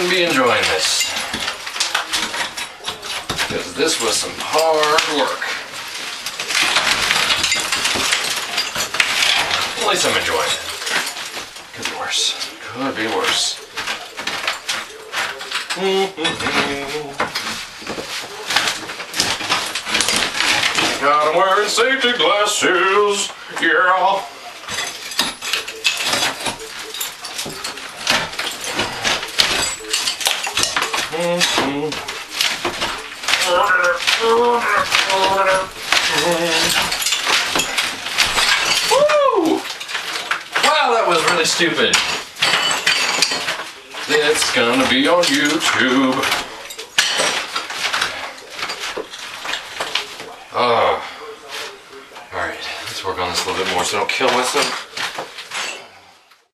shouldn't be enjoying this. Because this was some hard work. At least I'm enjoying it. Could be worse. Could be worse. God, I'm wearing safety glasses. Yeah. Woo! Wow, that was really stupid. It's gonna be on YouTube. Alright, let's work on this a little bit more so I don't kill myself.